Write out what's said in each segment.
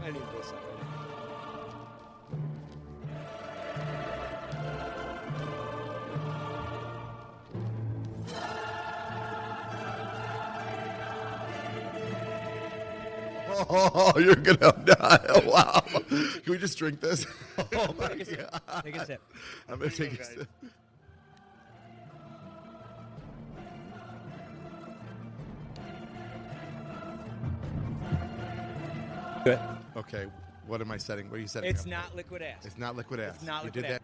I need this already. Oh, you're gonna die! Oh, wow. Can we just drink this? Oh my Take a sip. god! Take a sip. I'm gonna take a sip. Good. Okay, what am I setting? What are you setting? It's up? not liquid ass. It's not liquid ass. It's not You liquid did ass. that.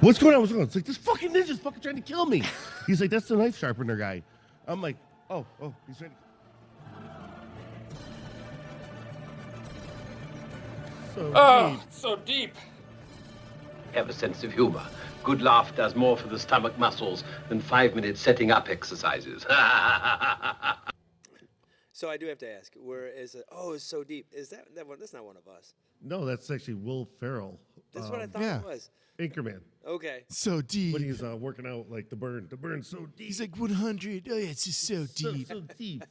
What's going on? What's going on? It's like, this fucking ninja's fucking trying to kill me. He's like, that's the knife sharpener guy. I'm like, oh, he's trying to. So deep. So deep. Have a sense of humor. Good laugh does more for the stomach muscles than 5-minute setting up exercises. So I do have to ask, where is it? Oh, it's so deep. Is that one? That's not one of us. No, that's actually Will Ferrell. That's what I thought yeah. it was. Anchorman. Okay. So deep. When he's working out, like the burn. The burn's so deep. He's like 100. Oh yeah, it's just so deep. So deep.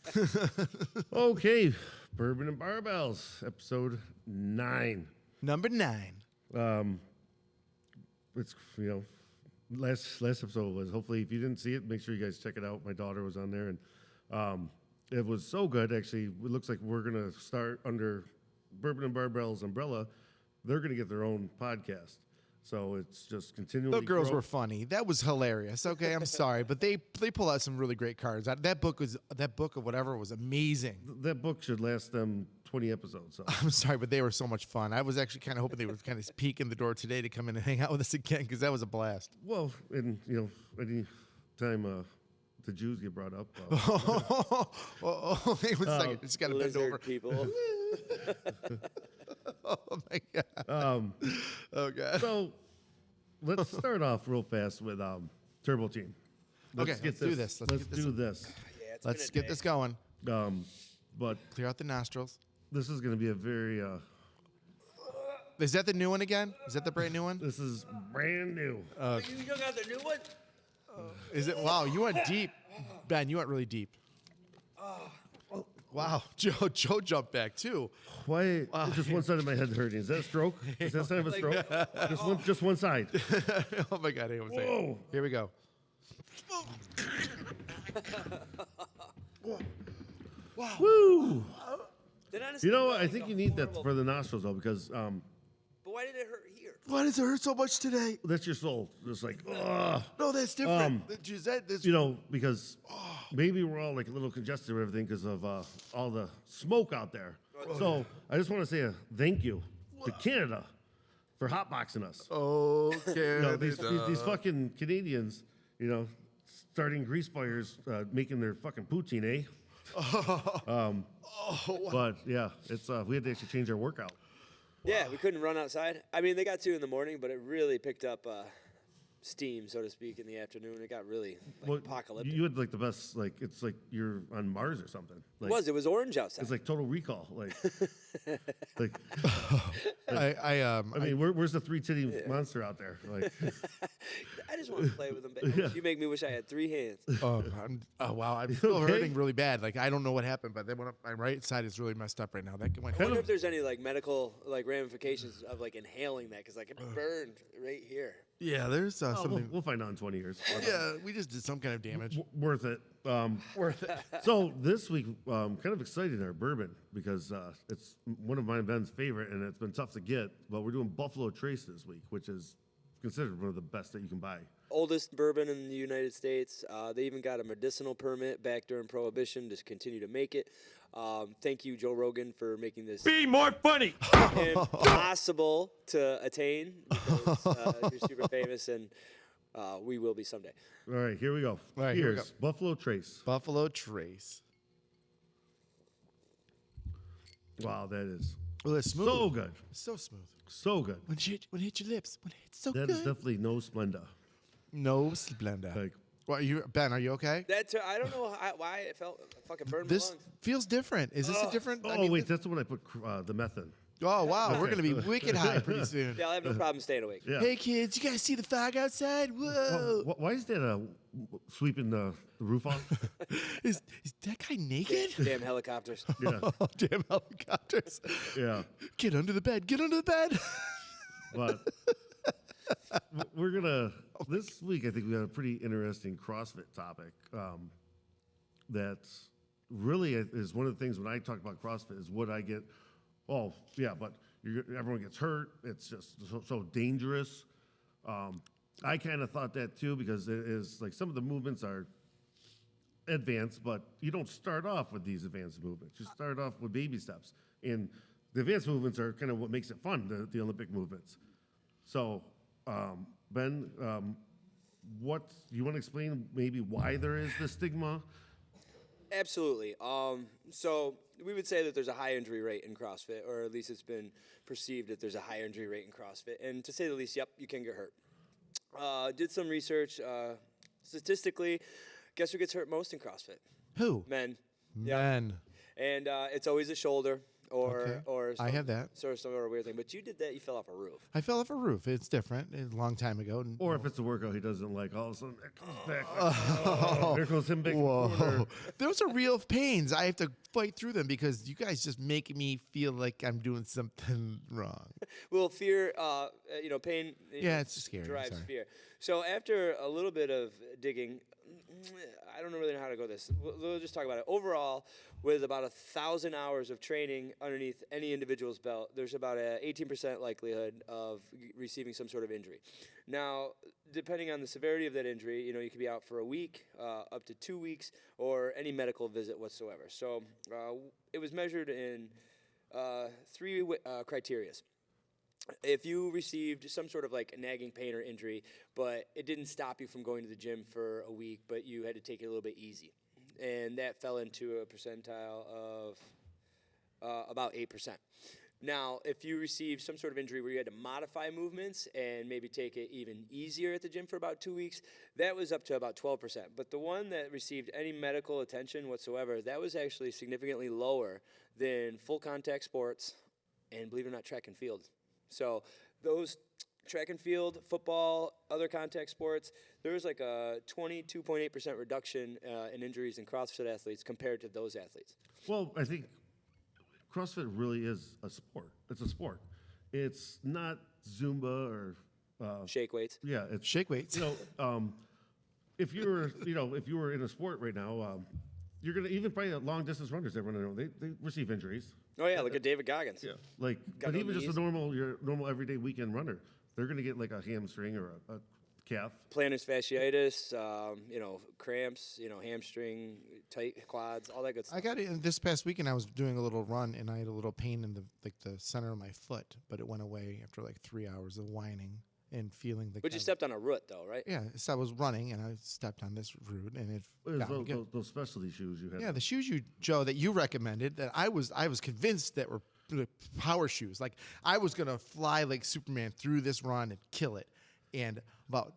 Okay. Bourbon and Barbells, episode 9. Number 9. It's, last episode was, hopefully, if you didn't see it, make sure you guys check it out. My daughter was on there, and it was so good, actually. It looks like we're going to start under Bourbon and Barbell's umbrella. They're going to get their own podcast. So it's just continually. The girls were funny. That was hilarious. Okay, I'm sorry, but they pull out some really great cards. That book of whatever was amazing. That book should last them 20 episodes. So. I'm sorry, but they were so much fun. I was actually kind of hoping they would kind of peek in the door today to come in and hang out with us again because that was a blast. Well, and any time the Jews get brought up. Wait 1 second. Just got to bend over. People. Oh my god. Oh god. So let's start off real fast with Turbo Team. Let's do this. Let's do this. Yeah, it's Let's been a get day. this going. But Clear out the nostrils. this is going to be a very. Is that the new one again? Is that the brand new one? This is brand new. You got the new one? Is it? Wow, you went deep, Ben. You went really deep. Wow, Joe jumped back too. Why? Just one side of my head hurting. Is that a stroke? Is that sign of a stroke? Just one side. Oh my god, hang on a second. Whoa. Here we go. Woo! Then honestly, You know what? I like think a you need that horrible- for the nostrils though, because But why did it hurt here? Why does it hurt so much today? that's your soul. Just like, ugh. No, that's different. That's Because maybe we're all like a little congested or everything because of all the smoke out there. So I just want to say a thank you to Canada for hotboxing us. okay. These fucking Canadians, starting grease fires, making their fucking poutine, eh? But yeah, it's we had to actually change our workout. Yeah, we couldn't run outside. I mean, they got to in the morning, but it really picked up steam, so to speak, in the afternoon. It got really apocalyptic. You had like the best, like it's like you're on Mars or something. Like, It was orange outside. It's like Total Recall. Like, I mean, where's the 3 titty monster out there? Like, I just want to play with them. Baby. Yeah. You make me wish I had 3 hands. oh wow, I'm still Okay. hurting really bad. Like I don't know what happened, but then my right side is really messed up right now. That went I wonder if there's any medical ramifications of inhaling that because it burned right here. yeah, there's something. we'll find out in 20 years. But, Yeah, we just did some kind of damage. worth it. Worth it. So this week, kind of excited in our bourbon because it's one of my and Ben's favorite, and it's been tough to get. But we're doing Buffalo Trace this week, which is considered one of the best that you can buy. Oldest bourbon in the United States. They even got a medicinal permit back during Prohibition to continue to make it. Thank you, Joe Rogan, for making this Be more funny. impossible to attain. Because, you're super famous, and we will be someday. All right, here we go. All right, here we Here's Buffalo Trace. Buffalo Trace. Wow, that is Well, it's smooth. so good. So smooth. So good. When it hit your lips. When it's so That good. is definitely no Splenda. No Splenda. Like, Well, Ben, are you okay? I don't know why it felt fucking burned my This lungs. feels different. Is this a different? oh, wait, that's the one I put the meth in. Oh, wow. We're going to be wicked high pretty soon. Yeah, I'll have no problem staying awake. Yeah. Hey, kids, you guys see the fog outside? Whoa. Why is that sweeping the roof off? Is that guy naked? Damn helicopters. Yeah. Oh, damn helicopters. Yeah. Get under the bed. Get under the bed. But we're gonna this week. I think we got a pretty interesting CrossFit topic. That's really is one of the things when I talk about CrossFit is what I get. Oh yeah, but everyone gets hurt. It's just so dangerous. I kind of thought that too because it is like some of the movements are advanced, but you don't start off with these advanced movements. You start off with baby steps, and the advanced movements are kind of what makes it fun. The Olympic movements. So, Ben, what you want to explain maybe why there is this stigma? Absolutely. So we would say that there's a high injury rate in CrossFit, or at least it's been perceived that there's a high injury rate in CrossFit. And to say the least, yep, you can get hurt. Did some research. Statistically, guess who gets hurt most in CrossFit? Who? Men. Yep. Men. And it's always a shoulder Okay. or I have that. Some sort of weird thing. But you did that. You fell off a roof. I fell off a roof. It's different. It's a long time ago. Or if it's a workout he doesn't like, all of a sudden it comes back. Like, there goes him back. Whoa. Those are real pains. I have to fight through them because you guys just make me feel like I'm doing something wrong. Well, fear, pain. Yeah, it's scary. Drives Sorry. fear. So after a little bit of digging, I don't really know how to go this. We'll just talk about it. Overall, with about 1,000 hours of training underneath any individual's belt, there's about an 18% likelihood of receiving some sort of injury. Now, depending on the severity of that injury, you could be out for a week, up to 2 weeks, or any medical visit whatsoever. So it was measured in three criterias. If you received some sort of like nagging pain or injury, but it didn't stop you from going to the gym for a week, but you had to take it a little bit easy, and that fell into a percentile of about 8%. Now, if you received some sort of injury where you had to modify movements and maybe take it even easier at the gym for about 2 weeks, that was up to about 12%. But the one that received any medical attention whatsoever, that was actually significantly lower than full contact sports and, believe it or not, track and field. So those track and field, football, other contact sports, there was like a 22.8% reduction in injuries in CrossFit athletes compared to those athletes. Well, I think CrossFit really is a sport. It's a sport. It's not Zumba or Shake weights. yeah. It's Shake weights. If you were in a sport right now, you're gonna even probably long distance runners that run around, they receive injuries. Oh yeah, look at David Goggins. Yeah, like Got but no even just knees. your normal everyday weekend runner, they're gonna get like a hamstring or a calf. Plantar fasciitis, cramps, hamstring, tight quads, all that good stuff. I got it this past weekend. I was doing a little run and I had a little pain in the center of my foot, but it went away after like 3 hours of whining and feeling the. But you stepped on a root though, right? Yeah, so I was running and I stepped on this root and it It got me was good. those specialty shoes you had. Yeah, the shoes Joe, that you recommended that I was convinced that were power shoes. Like I was gonna fly like Superman through this run and kill it. And about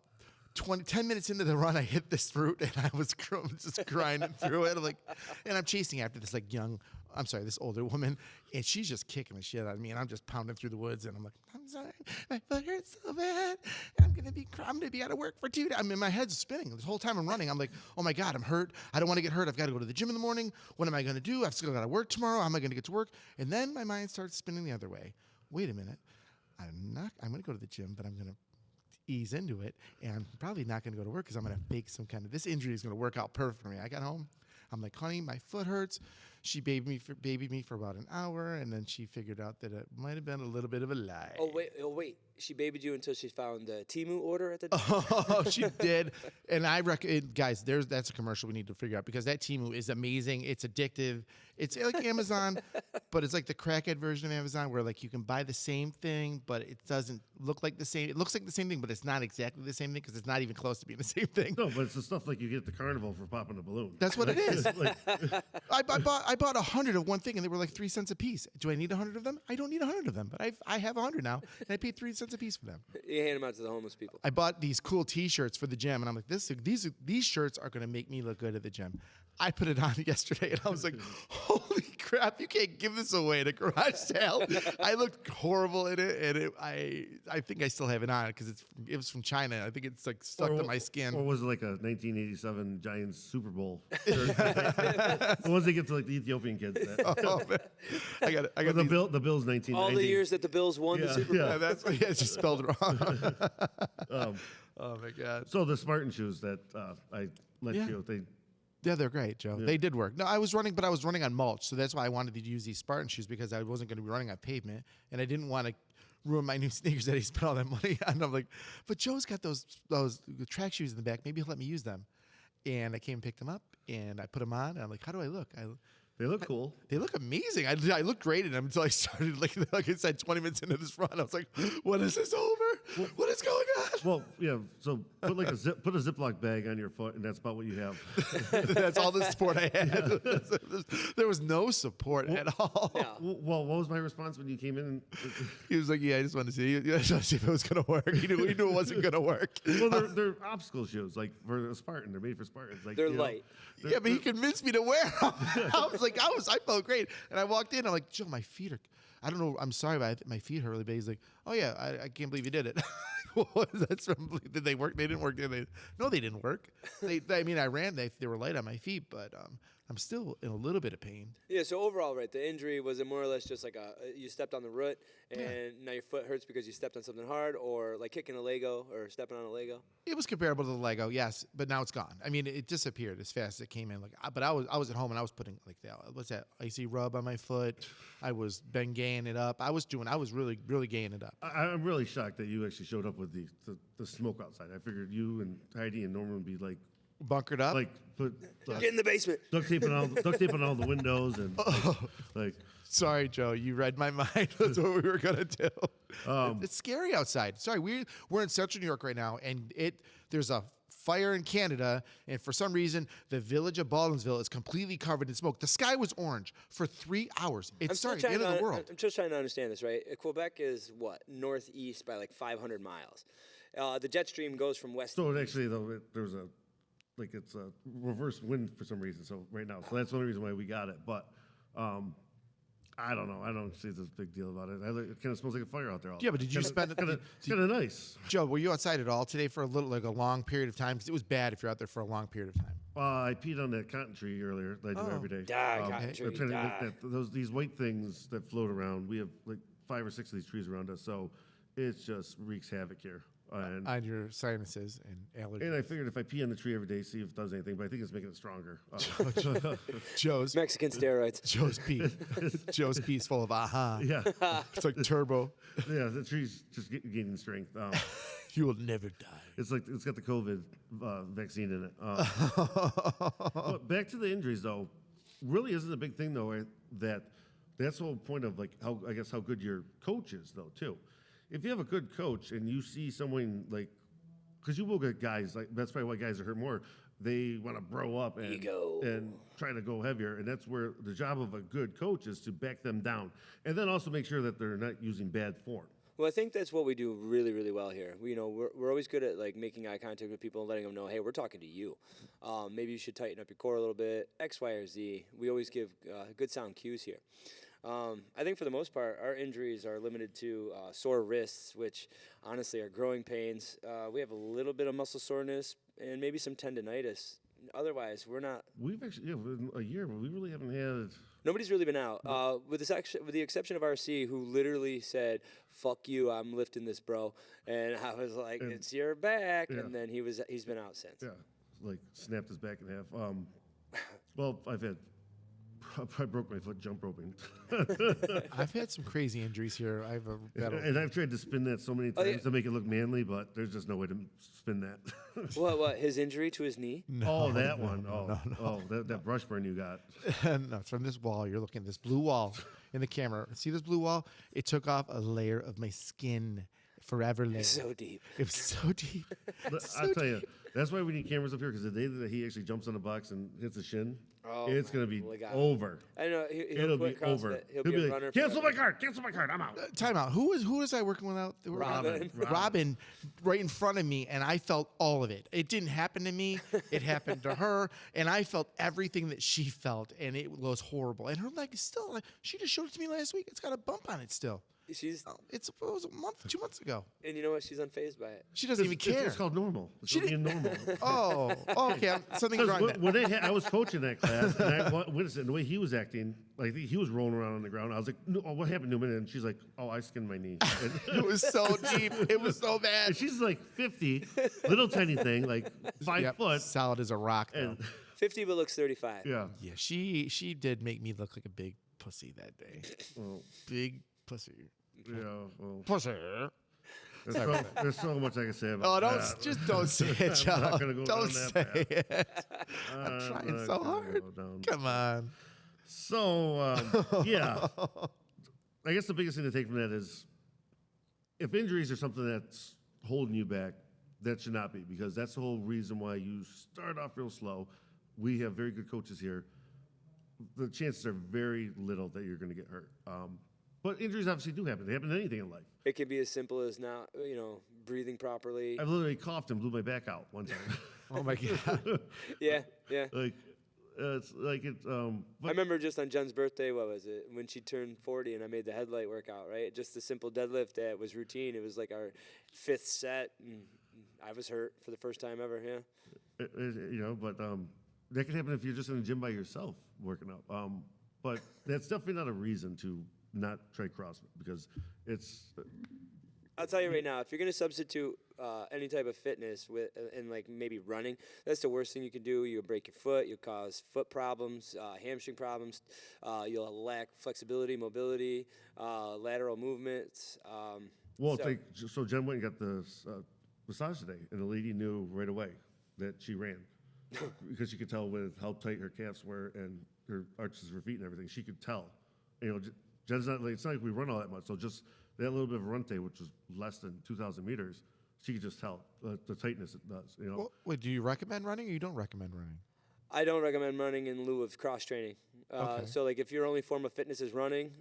10 minutes into the run, I hit this root and I was just grinding through it. I'm like, and I'm chasing after this this older woman, and she's just kicking the shit out of me, and I'm just pounding through the woods, and I'm like, I'm sorry, my foot hurts so bad. I'm gonna be out of work for 2 days. I mean, my head's spinning this whole time I'm running. I'm like, oh my God, I'm hurt. I don't want to get hurt. I've got to go to the gym in the morning. What am I gonna do? I've still got to work tomorrow. How am I gonna get to work? And then my mind starts spinning the other way. Wait a minute. I'm gonna go to the gym, but I'm gonna ease into it, and I'm probably not going to go to work because I'm going to fake some kind of, this injury is going to work out perfect for me. I got home. I'm like, honey, my foot hurts. She babied me for about an hour, and then she figured out that it might have been a little bit of a lie. Oh wait. She babied you until she found the Temu order at the Oh, she did. And I reckon, guys, that's a commercial we need to figure out because that Temu is amazing. It's addictive. It's like Amazon, but it's like the crackhead version of Amazon where like you can buy the same thing, but it doesn't look like the same. It looks like the same thing, but it's not exactly the same thing because it's not even close to being the same thing. No, but it's the stuff like you get at the carnival for popping a balloon. That's what it is. Like, I bought 100 of one thing and they were like 3 cents a piece. Do I need 100 of them? I don't need 100 of them, but I have 100 now and I paid 3 cents a piece for them. You hand them out to the homeless people. I bought these cool T-shirts for the gym, and I'm like, these shirts are going to make me look good at the gym. I put it on yesterday, and I was like, holy crap. crap, you can't give this away at a garage sale. I looked horrible in it, and I think I still have it on because it was from China. I think it's like stuck to my skin. Or was it like a 1987 Giants Super Bowl shirt? The ones they give to like the Ethiopian kids. Oh, man. I got the Bills 1990. All the years that the Bills won the Super Bowl. Yeah, that's it's just spelled wrong. Oh my God. So the Spartan shoes that I let you, Yeah, they're great, Joe. They did work. No, I was running on mulch, so that's why I wanted to use these Spartan shoes because I wasn't going to be running on pavement, and I didn't want to ruin my new sneakers that he spent all that money on. And I'm like, but Joe's got those track shoes in the back. Maybe he'll let me use them. And I came and picked them up, and I put them on, and I'm like, how do I look? they look cool. They look amazing. I looked great in them until I started, like I said, 20 minutes into this run. I was like, when is this over? What is going on? Well, yeah. So put like put a Ziploc bag on your foot, and that's about what you have. That's all the support I had. There was no support at all. Yeah. Well, what was my response when you came in? He was like, yeah, I just wanted to see. I just wanted to see if it was going to work. He knew it wasn't going to work. Well, they're obstacle shoes, like for a Spartan. They're made for Spartans. Like They're light. Yeah, but he convinced me to wear them. I felt great. And I walked in. I'm like, Joe, my feet are, I don't know. I'm sorry, but my feet hurt really bad. He's like, oh, yeah, I can't believe you did it. That's from, did they work? They didn't work. No, they didn't work. I mean, I ran. They were light on my feet, but I'm still in a little bit of pain. Yeah, so overall, right, the injury, was it more or less just like you stepped on the root and now your foot hurts because you stepped on something hard, or like kicking a Lego or stepping on a Lego? It was comparable to the Lego, yes, but now it's gone. I mean, it disappeared as fast as it came in. But I was at home and I was putting like what's that icy rub on my foot. I was gaying it up. I was really really gaying it up. I'm really shocked that you actually showed up with the smoke outside. I figured you and Heidi and Norman would be like Bunkered up. like put Get in the basement. duct tape on all the windows and like. Sorry, Joe. You read my mind. That's what we were gonna do. It's scary outside. Sorry, we're in Central New York right now, and there's a fire in Canada, and for some reason, the village of Baldwinsville is completely covered in smoke. The sky was orange for 3 hours. It's starting the end of the world. I'm just trying to understand this, right? Quebec is what, northeast by like 500 miles. The jet stream goes from west. So actually, though, there's it's a reverse wind for some reason. So right now, so that's the only reason why we got it. But I don't know. I don't see this big deal about it. It kind of smells like a fire out there. Yeah, but did you spend it? It's kind of nice. Joe, were you outside at all today for a long period of time? Because it was bad if you're out there for a long period of time. I peed on that cotton tree earlier. That I do every day. Cotton tree, I'm trying to make these white things that float around. We have like 5 or 6 of these trees around us, so it just wreaks havoc here. On your sinuses and allergies. And I figured if I pee on the tree every day, see if it does anything. But I think it's making it stronger. Joe's Mexican steroids. Joe's pee's full of aha. Yeah, It's like turbo. yeah. The tree's just gaining strength. You will never die. It's like it's got the COVID vaccine in it. But back to the injuries, though, really isn't a big thing though. Right? That's the whole point of like how good your coach is though too. If you have a good coach and you see someone like, because you will get guys like that's probably why guys are hurt more. They want to bro up and try to go heavier, and that's where the job of a good coach is to back them down, and then also make sure that they're not using bad form. Well, I think that's what we do really, really well here. We're always good at like making eye contact with people and letting them know, hey, we're talking to you. Maybe you should tighten up your core a little bit, X, Y, or Z. We always give good sound cues here. I think for the most part, our injuries are limited to sore wrists, which honestly are growing pains. We have a little bit of muscle soreness and maybe some tendonitis. Otherwise, we're not. We've actually, in a year, but we really haven't had. Nobody's really been out, with the exception of RC, who literally said, "Fuck you, I'm lifting this, bro." And I was like, "It's your back," and then he's been out since. Yeah, like snapped his back in half. Well, I broke my foot jump roping. I've had some crazy injuries here. And I've tried to spin that so many times to make it look manly, but there's just no way to spin that. What? His injury to his knee? No, that one. That brush burn you got. No, it's from this wall. You're looking at this blue wall in the camera. See this blue wall? It took off a layer of my skin forever later. So deep. It was so deep. I'll tell you, that's why we need cameras up here, because the day that he actually jumps on the box and hits a shin, it's going to be over. I know. It'll be over. He'll be a like, runner. cancel my card, I'm out. Time out. Who was I working with out? Robin, right in front of me, and I felt all of it. It didn't happen to me. It happened to her, and I felt everything that she felt, and it was horrible. And her leg is still. She just showed it to me last week. It's got a bump on it still. It was a month, 2 months ago. And you know what? She's unfazed by it. She doesn't even care. It's called normal. It's being normal. Okay. Something's wrong. When I was coaching that class, and the way he was acting, like he was rolling around on the ground. I was like, no, what happened to him? And she's like, oh, I skinned my knee. It was so deep. It was so bad. And she's like 50, little tiny thing, like 5 foot. Solid as a rock, though. 50 but looks 35. Yeah. Yeah, she did make me look like a big pussy that day. Big pussy. Yeah. Well, Pussy. there's so much I can say about that. Don't say it, Joe. I'm not gonna go Don't down say that it. I'm trying so hard. Come on. So, yeah. I guess the biggest thing to take from that is if injuries are something that's holding you back, that should not be, because that's the whole reason why you start off real slow. We have very good coaches here. The chances are very little that you're going to get hurt. But injuries obviously do happen. They happen to anything in life. It can be as simple as not, breathing properly. I literally coughed and blew my back out one time. Oh my God. Yeah. It's like it's. I remember just on Jen's birthday, what was it, when she turned 40 and I made the headlight workout, right? Just a simple deadlift that was routine. It was like our 5th set, and I was hurt for the first time ever, yeah. But that can happen if you're just in the gym by yourself working out. But that's definitely not a reason to not try CrossFit, because it's. I'll tell you right now, if you're going to substitute any type of fitness with and like maybe running, that's the worst thing you can do. You'll break your foot. You'll cause foot problems, hamstring problems. You'll lack flexibility, mobility, lateral movements. So Jen went and got the massage today, and the lady knew right away that she ran because she could tell with how tight her calves were and her arches of her feet and everything. She could tell. Jen's not like, it's not like we run all that much. So just that little bit of a run day, which was less than 2,000 meters, she could just tell the tightness it does. Well, wait, do you recommend running or you don't recommend running? I don't recommend running in lieu of cross training. Okay. So like if your only form of fitness is running,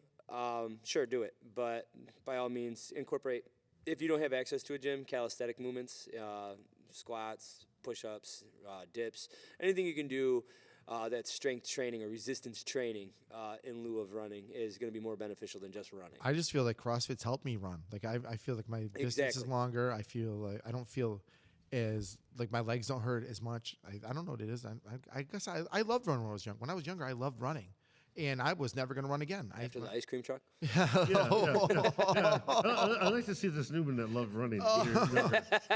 sure, do it. But by all means, incorporate, if you don't have access to a gym, calisthenic movements, squats, push-ups, dips, anything you can do that's strength training or resistance training in lieu of running is going to be more beneficial than just running. I just feel like CrossFit's helped me run. Like I feel like my distance is longer. I feel like I don't feel as like my legs don't hurt as much. I don't know what it is. I guess I loved running when I was young. When I was younger, I loved running. And I was never going to run again. After the ice cream truck? Yeah. I'd like to see this Newman that loved running.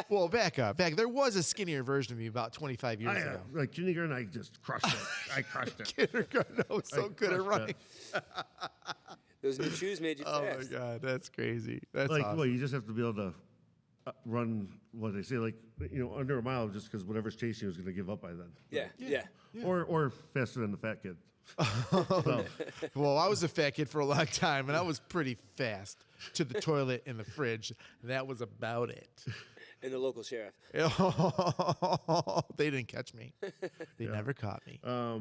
Well, back up. There was a skinnier version of me about 25 years ago. Like kindergarten, I just crushed it. I crushed it. Kindergarten, I was so good at running. Those new shoes made you fast. Oh, my God. That's crazy. That's like, awesome. well, you just have to be able to run, what they say, like, under a mile just because whatever's chasing you is going to give up by then. Yeah. Or faster than the fat kid. Well, I was a fat kid for a long time, and I was pretty fast to the toilet and the fridge. That was about it. And the local sheriff. They didn't catch me. They never caught me. I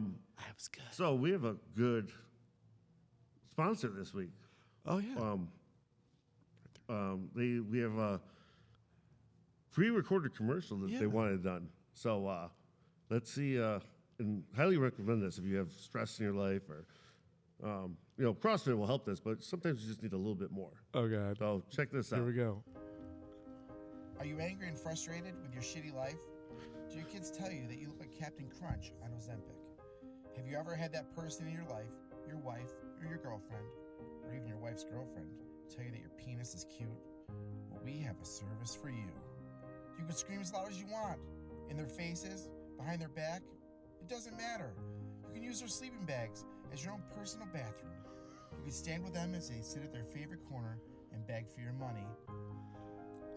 was good. So we have a good sponsor this week. Oh, yeah. We have a pre-recorded commercial that they wanted done. So let's see. And highly recommend this if you have stress in your life or, CrossFit will help this, but sometimes you just need a little bit more. Oh, God. So check this out. Here we go. Are you angry and frustrated with your shitty life? Do your kids tell you that you look like Captain Crunch on Ozempic? Have you ever had that person in your life, your wife or your girlfriend, or even your wife's girlfriend, tell you that your penis is cute? Well, we have a service for you. You can scream as loud as you want, in their faces, behind their back. It doesn't matter. You can use their sleeping bags as your own personal bathroom. You can stand with them as they sit at their favorite corner and beg for your money.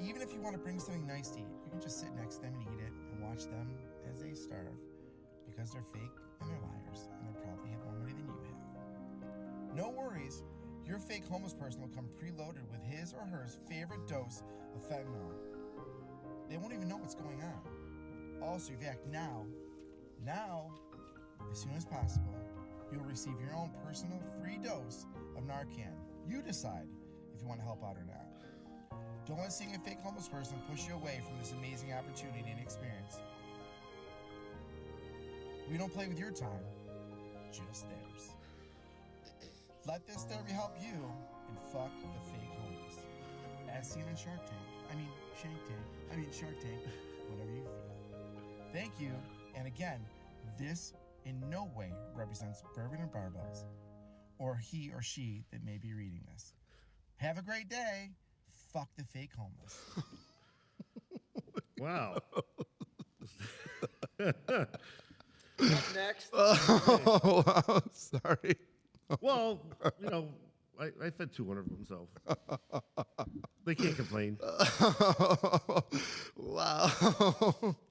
Even if you want to bring something nice to eat, you can just sit next to them and eat it and watch them as they starve, because they're fake and they're liars and they probably have more money than you have. No worries. Your fake homeless person will come preloaded with his or her favorite dose of fentanyl. They won't even know what's going on. Also, if you act now, as soon as possible, you'll receive your own personal free dose of Narcan. You decide if you want to help out or not. Don't let seeing a fake homeless person push you away from this amazing opportunity and experience. We don't play with your time, just theirs. Let this therapy help you and fuck the fake homeless. As seen in Shark Tank, whatever you feel. Thank you, and again, this in no way represents Bourbon and Barbells, or he or she that may be reading this. Have a great day. Fuck the fake homeless. Wow. Up next. Oh, wow, sorry. Well, you know, I fed 200 of them, so they can't complain. Wow.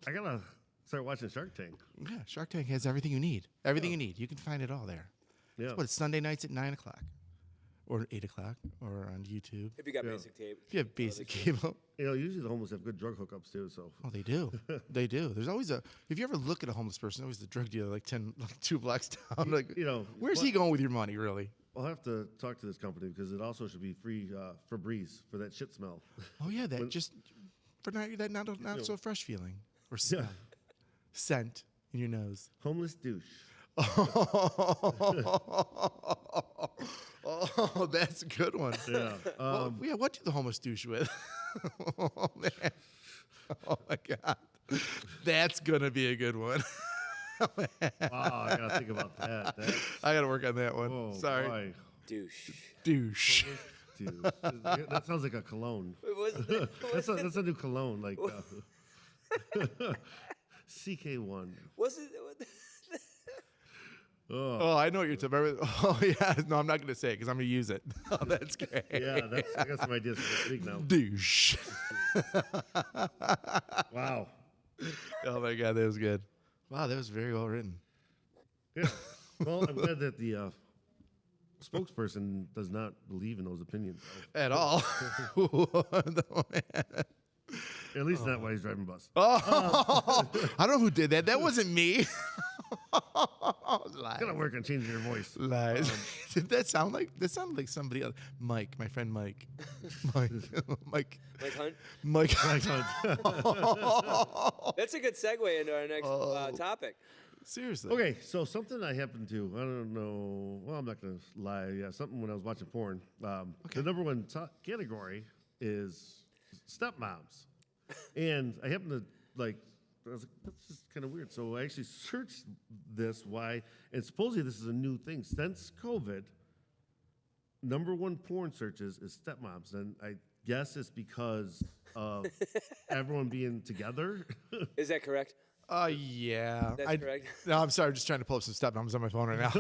I gotta start watching Shark Tank. Yeah, Shark Tank has everything you need. Everything you need. You can find it all there. Yeah. It's Sunday nights at 9 o'clock. Or 8 o'clock. Or on YouTube. If you got basic tape. If you have basic cable. You know, usually the homeless have good drug hookups too. So Oh, they do. They do. There's always if you ever look at a homeless person, always the drug dealer like 2 blocks down. Like, you know, where's he going with your money, really? I'll have to talk to this company because it also should be free Febreze for that shit smell. Oh yeah, that just for that not so fresh feeling or smell. Scent in your nose. Homeless douche. Oh, that's a good one. Yeah. Yeah, what do the homeless douche with? Oh, man. Oh, my God. That's going to be a good one. Wow, I gotta think about that. I got to work on that one. Oh, Sorry. boy. Douche. Douche. Dude, that sounds like a cologne. That's a new cologne, like CK1. Was it? Oh, I know what you're talking about. Oh, yeah. No, I'm not going to say it because I'm going to use it. Oh, that's great. Yeah, I got some ideas for this week now. Douche. Wow. Oh, my God. That was good. Wow, that was very well written. Yeah. Well, I'm glad that the spokesperson does not believe in those opinions. At all. Oh, man. At least not while he's driving bus. Oh, I don't know who did that. That wasn't me. Lies. Gotta work on changing your voice. Lies. Did that sound like? That sounded like somebody else. Mike, my friend Mike. Mike. Mike Hunt? Mike. That's a good segue into our next topic. Seriously. Okay, so something I happened to, I don't know, well, I'm not going to lie. Yeah, something when I was watching porn. The number one category is stepmoms. And I happened to, I was like, that's just kind of weird. So I actually searched this, why, and supposedly this is a new thing. Since COVID, number one porn searches is stepmoms. And I guess it's because of everyone being together. Is that correct? Yeah. That's correct. No, I'm sorry. I'm just trying to pull up some stepmoms on my phone right now.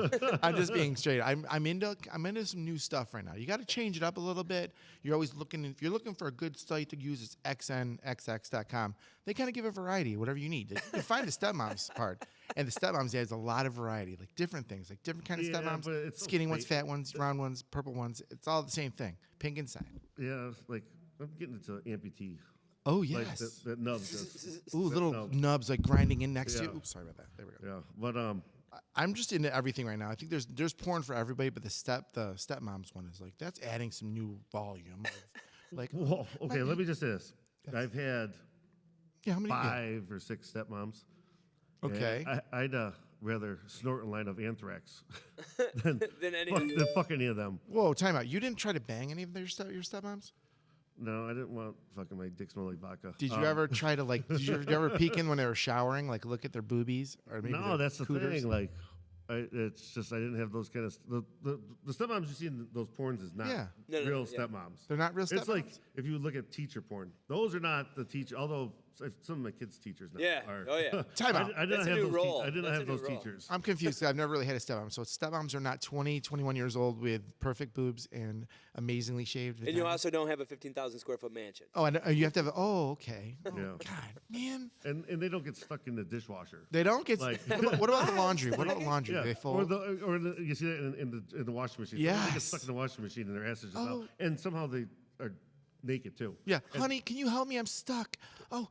I'm just being straight. I'm into some new stuff right now. You got to change it up a little bit. You're always looking. If you're looking for a good site to use, it's xnxx.com. They kind of give a variety, whatever you need. You find the stepmoms part, and the stepmoms has a lot of variety, like different things, like different kind of Yeah, stepmoms. but it's so Skinny ones, fake. fat ones, round ones, purple ones. It's all the same thing. Pink inside. Yeah, like, I'm getting into amputee. Oh Like yes. that nubs. Does. Ooh, little nub. nubs like grinding in next to you. Yeah. Oops, sorry about that. There we go. Yeah, but I'm just into everything right now. I think there's porn for everybody, but the stepmoms one is like that's adding some new volume. Of, like, well, okay, let me just say this. Yes. I've had yeah, how many? 5 or 6 stepmoms. Okay. And I'd rather snort a line of anthrax than, Than any than fuck any of them. Whoa, time out. You didn't try to bang any of your stepmoms? No, I didn't want fucking my dick smell like vodka. Did you ever try to like? Did you ever peek in when they were showering, like look at their boobies or maybe No, their that's the cooters? thing. Like, it's just I didn't have those kind of the stepmoms you see in those porns is not Yeah. No, real yeah. stepmoms. They're not real stepmoms. It's like if you look at teacher porn, those are not the teacher. Although some of my kids' teachers now. Yeah. Are. Oh, yeah. Time out. I did That's not a have new those. role. I did not That's have a new those role. teachers. I'm confused 'cause I've never really had a stepmom. So stepmoms are not 20, 21 years old with perfect boobs and amazingly shaved. And you vaginas. also don't have a 15,000 square foot mansion. Oh, and you have to have. Oh, okay. Oh, Yeah. God, man. And they don't get stuck in the dishwasher. They don't get. Like- what about the laundry? What about laundry? Do they Or fold? you see that in the washing machine. They get Yes. stuck in the washing machine and their ass is just Oh. out. And somehow they are naked too. Yeah, honey, can you help me? I'm stuck. Oh,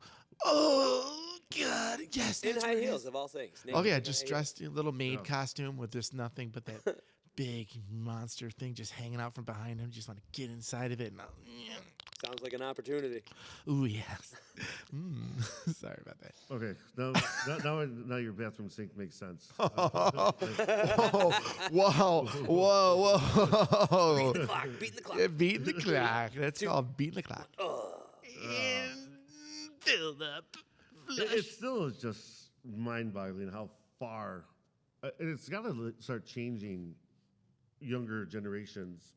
God, yes. In that's high what it heels, is. of all things. Oh Naked yeah, in just high heels. dressed in a little maid Yeah. costume with just nothing but that big monster thing just hanging out from behind him. Just want to get inside of it. And Sounds like an opportunity. ooh yes. Sorry about that. Okay, now your bathroom sink makes sense. Whoa, whoa, whoa, whoa! Clock, beating the clock. Yeah, beating the clock. That's called beating the clock. And build up. It still is just mind-boggling how far, and it's got to start changing younger generations'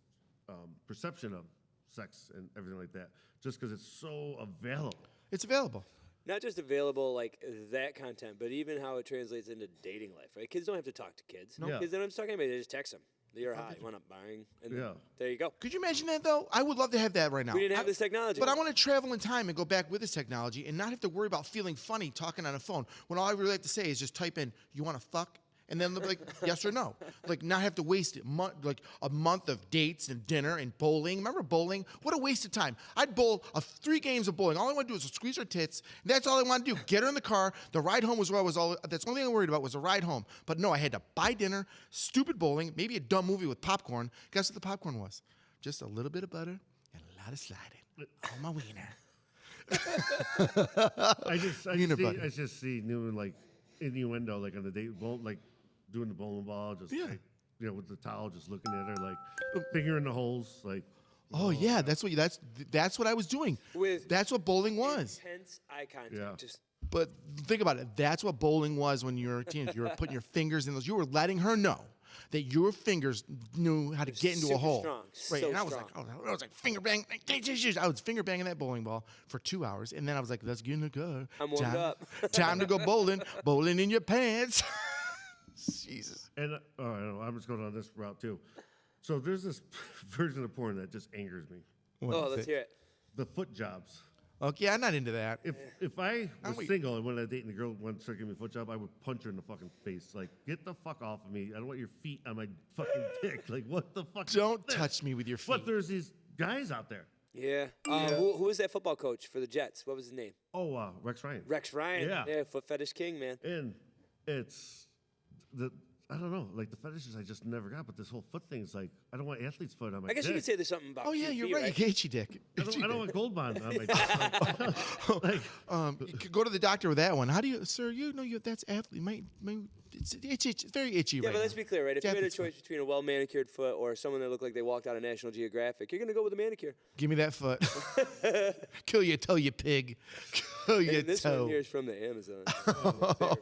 perception of sex and everything like that, just because it's so available. It's available. Not just available like that content, but even how it translates into dating life, right? Kids don't have to talk to kids. No. Yeah. Kids don't have to talk to anybody. They just text them. You're hot. You want to bang? And then Yeah. there you go. Could you imagine that though? I would love to have that right now. We didn't have this technology. But I want to travel in time and go back with this technology and not have to worry about feeling funny talking on a phone when all I really have to say is just type in, "You want to fuck?" And then like yes or no. Like not have to waste it like a month of dates and dinner and bowling. Remember bowling? What a waste of time. I'd bowl 3 games of bowling. All I want to do is squeeze her tits. And that's all I want to do. Get her in the car. The ride home was where I was all. That's the only thing I worried about was the ride home. But no, I had to buy dinner, stupid bowling, maybe a dumb movie with popcorn. Guess what the popcorn was? Just a little bit of butter and a lot of sliding on my wiener. Peanut butter. I just see new like innuendo like on the date, like doing the bowling ball, just Yeah. like, with the towel, just looking at her, like finger in the holes, like. Oh yeah, that's what I was doing. That's what bowling was. Intense eye contact. Yeah. Just But think about it. That's what bowling was when you were a teenager. You were putting your fingers in those. You were letting her know that your fingers knew how to get into a super hole. strong, Right. so And I was strong. like, I was like finger bang. I was finger banging that bowling ball for 2 hours, and then I was like, let's get in the car. I'm warmed up. Time to go bowling. Bowling in your pants. Jesus. And I know, I'm just going on this route too. So there's this version of porn that just angers me. Oh, let's hear it. The foot jobs. Okay, I'm not into that. If I was wait. single and when I was dating a girl wanted to start giving me a foot job, I would punch her in the fucking face. Like, get the fuck off of me. I don't want your feet on my fucking dick. Like, what the fuck? Don't is this? touch me with your feet. But there's these guys out there. Yeah. Who was that football coach for the Jets? What was his name? Oh, Rex Ryan. Rex Ryan. Yeah. Foot fetish king, man. And it's I don't know, like the fetishes I just never got, but this whole foot thing is like, I don't want athlete's foot on my I guess you dick. could say there's something about Oh yeah, cute you're feet, right. Itchy dick. I don't want Gold Bond on my dick. Like, You could go to the doctor with that one. How do you, sir? You know that's athlete. It's itchy. It's very itchy. Yeah, right but let's now. be clear, right? If you had a Athlete's choice between a well manicured foot or someone that looked like they walked out of National Geographic, you're gonna go with a manicure. Give me that foot. Kill your toe, you pig. Kill your And this toe. one here is from the Amazon.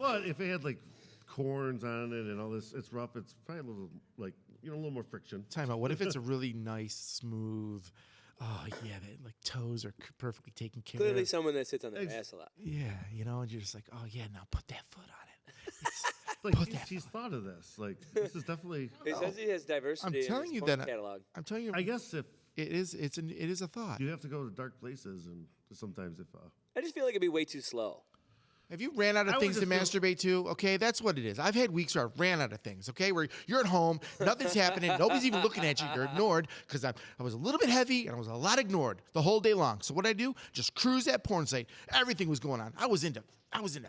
but if it had like corns on it and all this, it's rough. It's probably a little like a little more friction. Time out. What if it's a really nice, smooth? Oh yeah, that like toes are perfectly taken care Clearly, of. someone that sits on their ass a lot. Yeah, and you're just like, oh yeah, now put that foot on it. Like Put that she's thought of this. Like this is definitely. It says he has diversity. I'm telling in you his porn that. catalog. I'm telling you, I guess if it is a thought. you have to go to dark places and sometimes if I just feel like it'd be way too slow. Have you ran out of I would things to just masturbate to? Okay, that's what it is. I've had weeks where I ran out of things, okay, where you're at home, nothing's happening, nobody's even looking at you, you're ignored, because I was a little bit heavy and I was a lot ignored the whole day long. So what I do? Just cruise that porn site. Everything was going on. I was into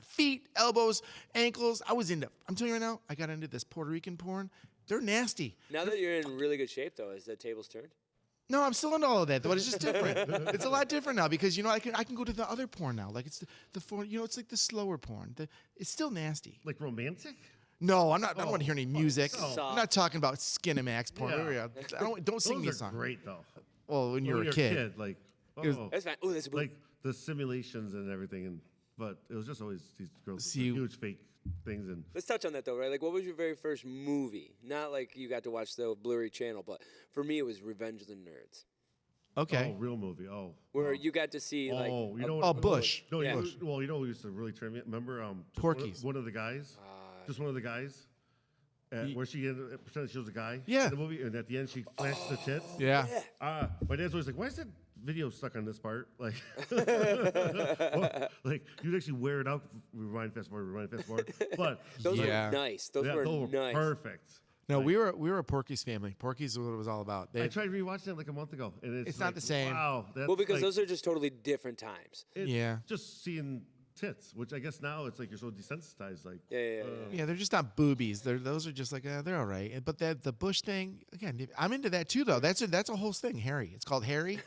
feet, elbows, ankles. I'm telling you right now, I got into this Puerto Rican porn. They're nasty. Now that you're in really good shape, though, is the tables turned? No, I'm still into all of that, but it's just different. It's a lot different now because I can go to the other porn now. Like it's the porn, it's like the slower porn. It's still nasty. like romantic. No, I'm not. I don't want to hear any music. Soft. I'm not talking about Skinamax porn. Yeah. Don't sing me a Those are song. great though. Well, when you're When a kid. like was- That's fine. Oh, that's a blue. like the simulations and everything, but it was just always these girls with See- huge fake things and. Let's touch on that, though, right? Like, what was your very first movie? Not like you got to watch the blurry channel, but for me, it was Revenge of the Nerds. Okay. Oh, real movie. Oh. where you got to see like. Oh, you know Oh, what? Bush. No, Yeah. well, you know who used to really turn me. Remember, just Porky's. One of the guys. Just one of the guys. Where she pretended she was a guy. Yeah. In the movie, and at the end she flashed the tits. Yeah. My dad's always like, "Why is that video stuck on this part?" Like, well, like you'd actually wear it out. Rewind, fast forward. But Those Yeah. were nice. Those yeah, were those were nice. perfect. No, we were a Porky's family. Porky's is what it was all about. I tried rewatching it like a month ago, and It's not the same. Wow. That's Well, because like, those are just totally different times. it's Yeah. just seeing tits, which I guess now it's like you're so desensitized. Like, Yeah. Yeah, they're just not boobies. Those are just like they're all right. But the Bush thing again, I'm into that too though. That's a whole thing. Harry. It's called Harry,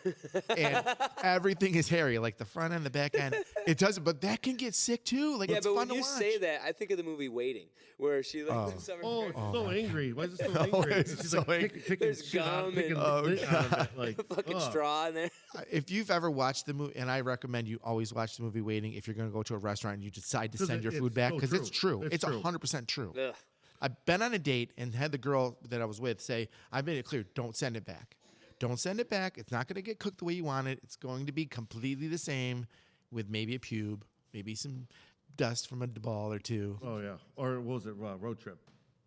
and everything is hairy, like the front end, the back end. It doesn't, but that can get sick too. Like Yeah, it's but fun when you to watch. say that, I think of the movie Waiting, where she like lifts up her oh, hair. it's so angry. Why is it so angry? it's She's so like angry. picking There's shit out, gum picking and- lint out of it, like, fucking ugh. straw in there. If you've ever watched the movie, and I recommend you always watch the movie Waiting if you're going to go to a restaurant and you decide to 'Cause send your it's food back, so because it's true. true. It's It's true. 100% true. Ugh. I've been on a date and had the girl that I was with say, I made it clear, don't send it back. Don't send it back. It's not going to get cooked the way you want it. It's going to be completely the same with maybe a pube, maybe some dust from a ball or two. Oh yeah. Or what was it? Road trip.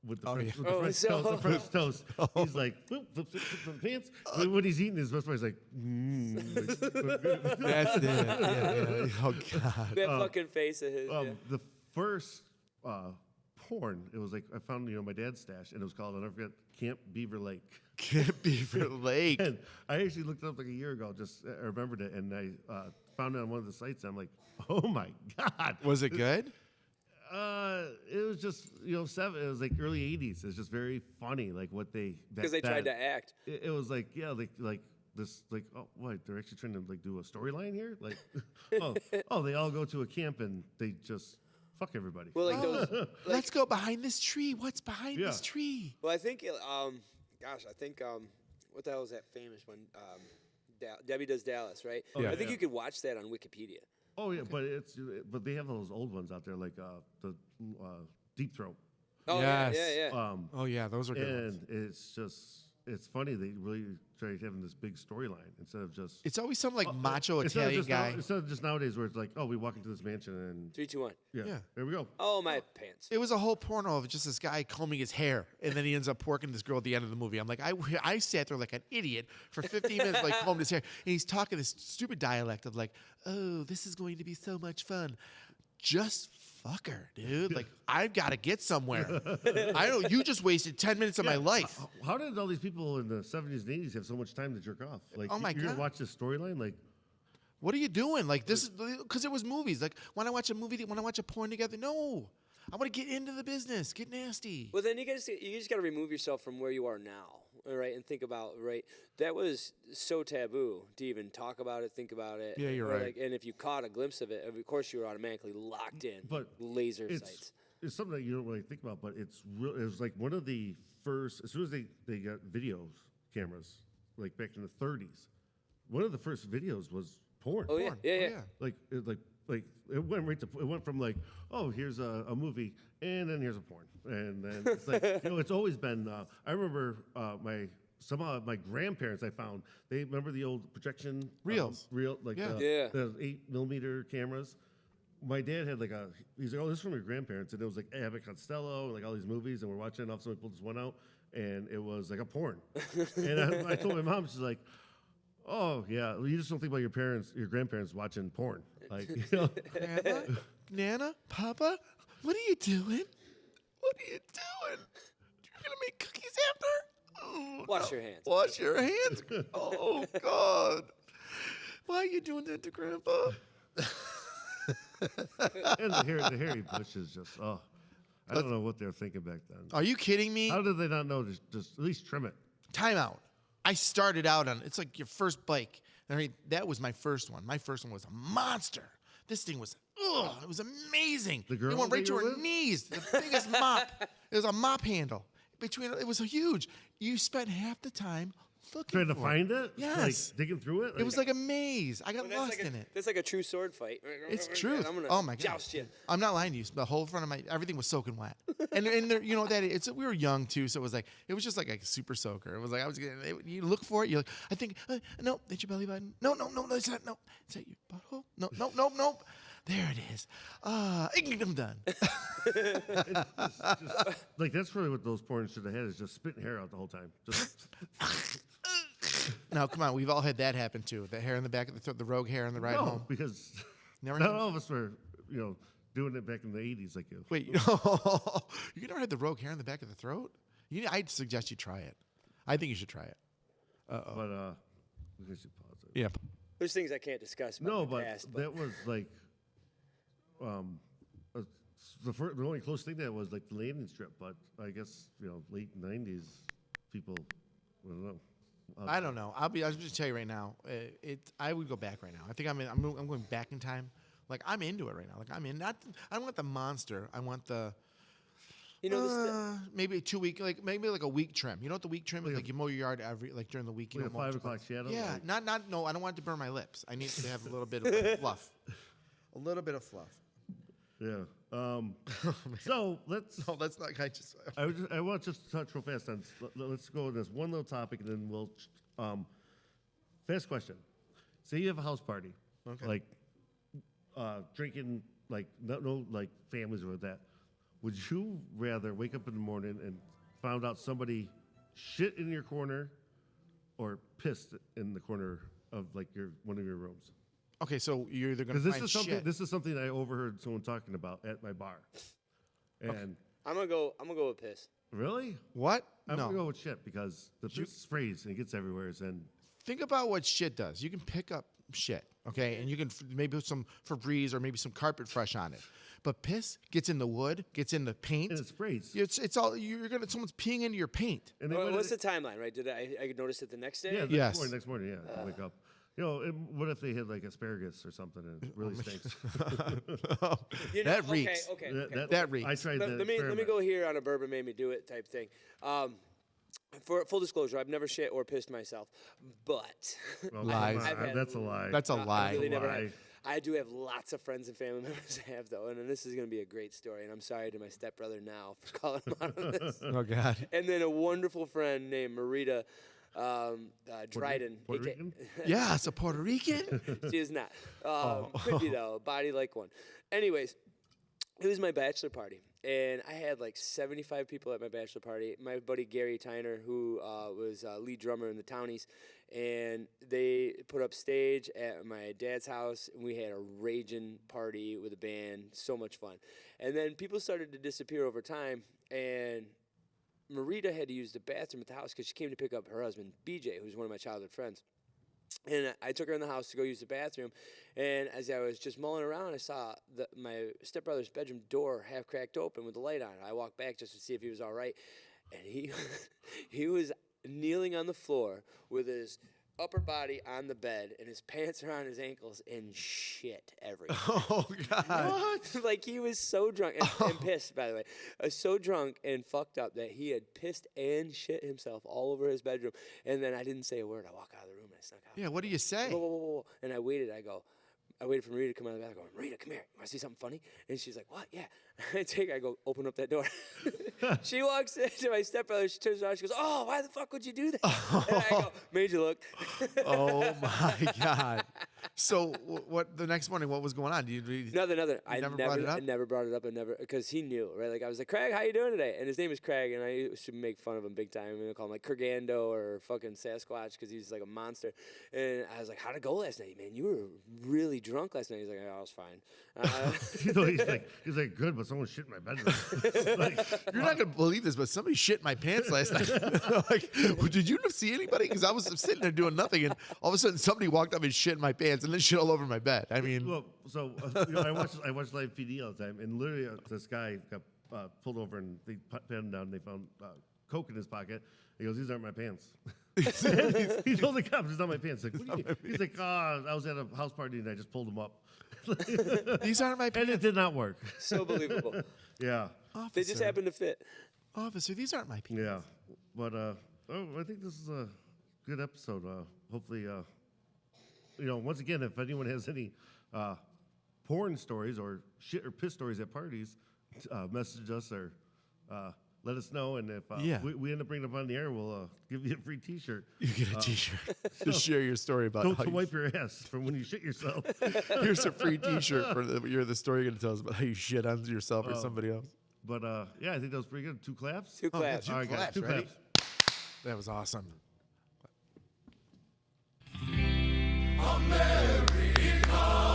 With the French, yeah. with the Oh, French so- toast. The French toast. He's like, flip pants. When he's eating his best part, he's like, That's it. Yeah. Oh, God. That fucking face of his. yeah. The first porn, it was like I found my dad's stash, and it was called, I'll never forget, Camp Beaver Lake. Can't Beaver Lake. And I actually looked it up like a year ago. Just I remembered it, and I found it on one of the sites. And I'm like, oh my god, Was it good? It was just it was like early '80s. It was just very funny, like what they Because they tried to act. It was like like this like oh what they're actually trying to like do a storyline here like oh they all go to a camp and they just fuck everybody. Well, like those. Let's go behind this tree. What's behind Yeah. this tree? Well, I think. I think. What the hell is that famous one? Debbie Does Dallas, right? Yeah. I think Yeah. you could watch that on Wikipedia. Oh yeah, but they have those old ones out there like the Deep Throat. Oh Yes. yeah. Oh, yeah, those are good ones. And it's funny they really tried having this big storyline instead of just It's always some like macho instead of Italian just now- guy. instead of just nowadays where it's like oh we walk into this mansion and 3, 2, 1. yeah, Yeah. there we go. Oh my pants. It was a whole porno of just this guy combing his hair, and then he ends up porking this girl at the end of the movie. I'm like, I sat there like an idiot for 15 minutes, like combed his hair, and he's talking this stupid dialect of like, oh, this is going to be so much fun. Just fuck her, dude. Like, I've got to get somewhere. I don't. You just wasted 10 minutes of my life. How did all these people in the 70s and 80s have so much time to jerk off? Like, Oh my you're gonna God. watch this storyline? Like, What are you doing? Like, this is because it was movies. Like, when I watch a movie, when I watch a porn together, no. I want to get into the business, get nasty. Well, then you just got to remove yourself from where you are now, all right, and think about that was so taboo to even talk about it, think about it. Yeah, you're or right. Like, and if you caught a glimpse of it, of course you were automatically locked in. But laser it's sights. it's something that you don't really think about, but it's real. It was like one of the first, as soon as they got video cameras, like back in the 30s, one of the first videos was porn. Oh yeah, Porn. yeah, Oh, yeah. Like it went right to it went from like oh here's a movie and then here's a porn and then it's like it's always been I remember some of my grandparents I found they remember the old projection Reels. like Yeah. Yeah. the 8mm cameras. My dad had like he's like oh this is from your grandparents and it was like Abbott Costello like all these movies and we're watching and all of a sudden we pulled this one out and it was like a porn and I told my mom she's like. Oh yeah, you just don't think about your grandparents watching porn, like Grandma, Nana, Papa, what are you doing? What are you doing? You're gonna make cookies after? Oh, Wash your hands. Wash your hands. Oh God! Why are you doing that to Grandpa? and the hairy bush is just I don't know what they were thinking back then. Are you kidding me? How did they not know to just at least trim it? Time out. I started out on it's like your first bike. I mean, that was my first one. My first one was a monster. This thing was it was amazing. The girl it went right that to you her were with? knees. The biggest mop. It was a mop handle. It was huge. You spent half the time looking Trying to for find it? Yes. Like digging through it? It was like a maze. I got Well, lost in it. That's like a true sword fight. It's true. I'm gonna Oh my god! joust you. I'm not lying to you. The whole front of my everything was soaking wet, and there, you know that we were young too, so it was just like a super soaker. It was like I was getting. You look for it. You like I think no, that's your belly button. No, it's not. No, is that your butthole? No. There it is. I'm done. Like that's really what those porns should have had is just spitting hair out the whole time. Just Now come on, we've all had that happen too. The hair in the back of the throat, the rogue hair on the ride no, home. because Never not happened? all of us were, doing it back in the 80s like you. Wait, you never had the rogue hair in the back of the throat? I'd suggest you try it. I think you should try it. But we should pause it. Yeah. There's things I can't discuss about No, my but past, that was like, the only close thing that was like the landing strip. But I guess late 90s people, I don't know. I don't know. I'll just tell you right now. I would go back right now. I think I'm going back in time. Like I'm into it right now. Like I'm in. I don't want the monster. I want the. Maybe a 2 week, maybe like a week trim. You know what the week trim is? Like you mow your yard during the week. You Like a mow 5 o'clock shadow. Yeah, like, no. I don't want it to burn my lips. I need to have a little bit of like, fluff. A little bit of fluff. yeah. So let's. No, that's not. I want to just touch real fast on. Let's go with this one little topic, and then we'll. Fast question. Say you have a house party, Okay. like drinking, like no like families or that. Would you rather wake up in the morning and found out somebody shit in your corner, or pissed in the corner of like one of your rooms? Okay, so you're either gonna Because find shit. this is something I overheard someone talking about at my bar, and I'm gonna go with piss. really. What? I'm No. gonna go with shit because the piss sprays and it gets everywhere. And Think about what shit does. You can pick up shit, okay, and you can maybe put some Febreze or maybe some carpet fresh on it. But piss gets in the wood, gets in the paint. it sprays. It's all someone's peeing into your paint. And then What's the timeline, right? Did I notice it the next day? Yeah, Yes. next morning, yeah, wake up. What if they had like asparagus or something and it really stinks? That reeks. Okay. That reeks. I tried that. Let me go here on a bourbon made me do it type thing. For full disclosure, I've never shit or pissed myself, but Lies. I've had- That's a lie. That's a I lie. really never Lie. had. I do have lots of friends and family members that have though, and this is going to be a great story. And I'm sorry to my stepbrother now for calling him out on this. Oh God. And then a wonderful friend named Marita Dryden. Puerto aka Rican? Yeah, it's a Puerto Rican. She is not. Could be though, a body like one. Anyways, it was my bachelor party, and I had like 75 people at my bachelor party. My buddy Gary Tyner, who was lead drummer in the Townies, and they put up stage at my dad's house, and we had a raging party with a band, so much fun. And then people started to disappear over time, and Marita had to use the bathroom at the house because she came to pick up her husband, BJ, who's one of my childhood friends. And I took her in the house to go use the bathroom, and as I was just mulling around, I saw my stepbrother's bedroom door half cracked open with the light on. I walked back just to see if he was all right, and he was kneeling on the floor with his upper body on the bed, and his pants are on his ankles, and shit everywhere. Oh God. Like he was so drunk and pissed, by the way, so drunk and fucked up that he had pissed and shit himself all over his bedroom. And then I didn't say a word. I walk out of the room and I snuck out. Yeah. What do you say? Whoa. And I waited. I waited for Marita to come out of the bathroom. I go, Marita, come here. You want to see something funny? And she's like, what? Yeah. I go, open up that door. She walks into my stepbrother. She turns around. She goes, oh, why the fuck would you do that? And I go, made you look. Oh my God. So what? The next morning, what was going on? Nothing. I never brought it up? I never brought it up. Because he knew, right? Like I was like, Craig, how you doing today? And his name is Craig, and I used to make fun of him big time. And call him like Kurgando or fucking Sasquatch because he's like a monster. And I was like, how'd it go last night, man? You were really drunk last night. He's like, oh, I was fine. He's like, good, but someone shit in my bedroom. You're not gonna believe this, but somebody shit in my pants last night. Like, did you see anybody? Because I was sitting there doing nothing, and all of a sudden somebody walked up and shit in my pants, and then shit all over my bed. I mean, Well, so I watch live PD all the time, and literally this guy got pulled over, and they pat him down, and they found coke in his pocket. He goes, "These aren't my pants." he told the cops, "It's not my pants." Like, what do you, he's like, "Oh, I was at a house party and I just pulled them up." these aren't my And pants. it did not work. So believable. Yeah, They just happened to fit. Officer, these aren't my pants. yeah. But I think this is good episode. Hopefully, once again, if anyone has any porn stories or shit or piss stories at parties, message us or let us know. And if we end up bringing it up on the air, we'll give you a free T-shirt. You get a T-shirt to share your story about how To you wipe your ass from when you shit yourself. Here's a free T-shirt for the story you're going to tell us about how you shit on yourself or somebody else. But I think that was pretty good. 2 claps. 2 claps. Two All right, guys, claps, 2 ready? claps. That was awesome. America.